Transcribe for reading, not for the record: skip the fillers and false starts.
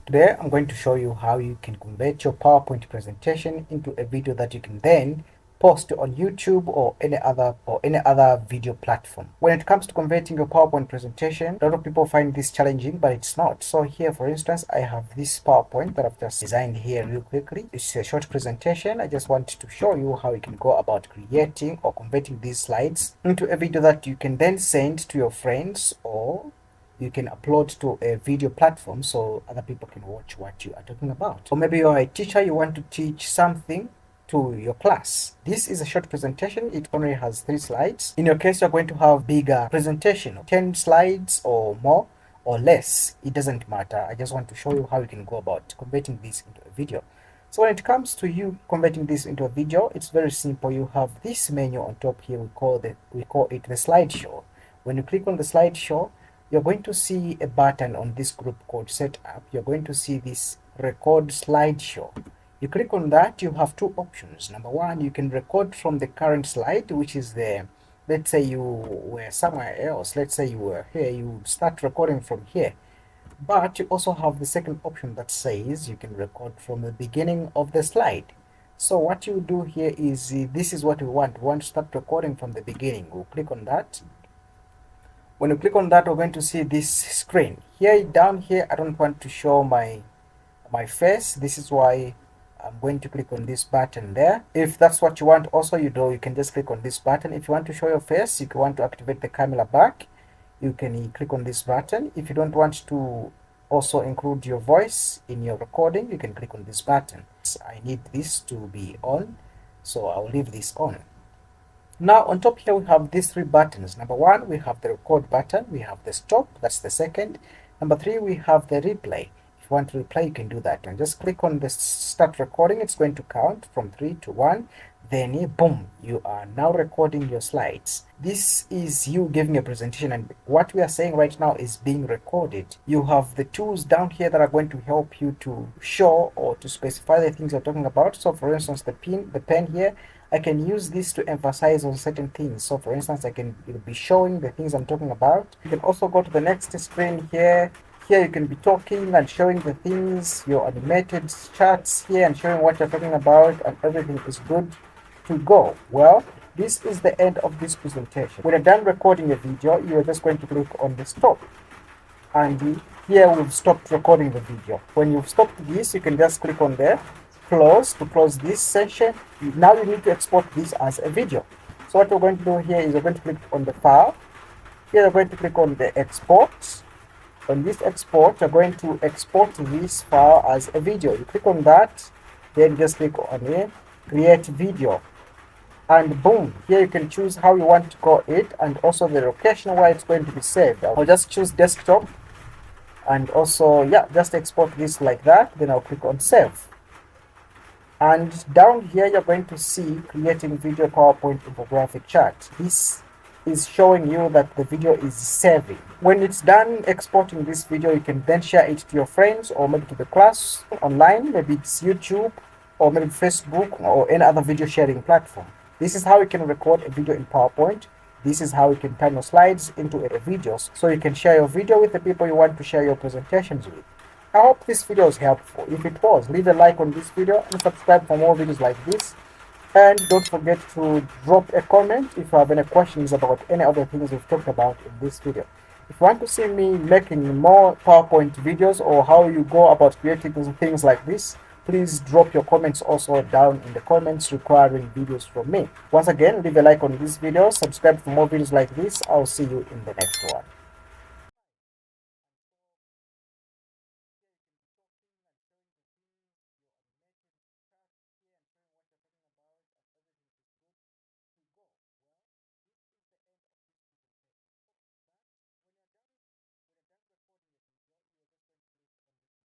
Today I'm going to show you how you can convert your PowerPoint presentation into a video that you can then post on YouTube or any other video platform. When it comes to converting your PowerPoint presentation, a lot of people find this challenging, but it's not. So here, for instance, I have this PowerPoint that I've just designed here real quickly. It's a short presentation. I just want to show you how you can go about creating or converting these slides into a video that you can then send to your friends, or you can upload to a video platform so other people can watch what you are talking about. Or maybe you're a teacher, you want to teach something to your class. This is a short presentation. It only has 3 slides. In your case, you're going to have bigger presentation, 10 slides or more or less. It doesn't matter. I just want to show you how you can go about converting this into a video. So when it comes to you converting this into a video, it's very simple. You have this menu on top here. We call it the slideshow. When you click on the slideshow, you're going to see a button on this group called setup. You're going to see this record slideshow. You click on that, you have 2 options. Number 1, you can record from the current slide, which is let's say you were somewhere else. Let's say you were here, you would start recording from here. But you also have the second option that says you can record from the beginning of the slide. So what you do here is, this is what we want. We want to start recording from the beginning. We'll click on that. When you click on that, we're going to see this screen. Here, down here, I don't want to show my face. This is why I'm going to click on this button there. If that's what you want, also you can just click on this button. If you want to show your face, if you want to activate the camera back, you can click on this button. If you don't want to also include your voice in your recording, you can click on this button. I need this to be on, so I'll leave this on. Now on top here we have these 3 buttons. Number 1, we have the record button, we have the stop, that's the second. Number 3, we have the replay. If you want to replay, you can do that, and just click on the start recording. It's going to count from 3 to 1, then boom, you are now recording your slides. This is you giving a presentation, and what we are saying right now is being recorded. You have the tools down here that are going to help you to show or to specify the things you're talking about. So for instance, the pen here, I can use this to emphasize on certain things. So for instance, I can be showing the things I'm talking about. You can also go to the next screen here. Here you can be talking and showing the things, your animated charts here, and showing what you're talking about, and everything is good to go. Well, this is the end of this presentation. When you're done recording a video, you are just going to click on the stop. And here we've stopped recording the video. When you've stopped this, you can just click on there. Close to close this session. Now you need to export this as a video. So what we're going to do here is we're going to click on the file. Here we're going to click on the export. On this export, you're going to export this file as a video. You click on that, then just click on create video, and boom, here you can choose how you want to call it and also the location where it's going to be saved. I'll just choose desktop, and also just export this like that. Then I'll click on save. And down here, you're going to see creating video PowerPoint infographic chart. This is showing you that the video is saving. When it's done exporting this video, you can then share it to your friends or maybe to the class online. Maybe it's YouTube or maybe Facebook or any other video sharing platform. This is how you can record a video in PowerPoint. This is how you can turn your slides into a videos, so you can share your video with the people you want to share your presentations with. I hope this video was helpful. If it was, leave a like on this video and subscribe for more videos like this. And don't forget to drop a comment if you have any questions about any other things we've talked about in this video. If you want to see me making more PowerPoint videos or how you go about creating things like this, please drop your comments also down in the comments requiring videos from me. Once again, leave a like on this video, subscribe for more videos like this. I'll see you in the next one.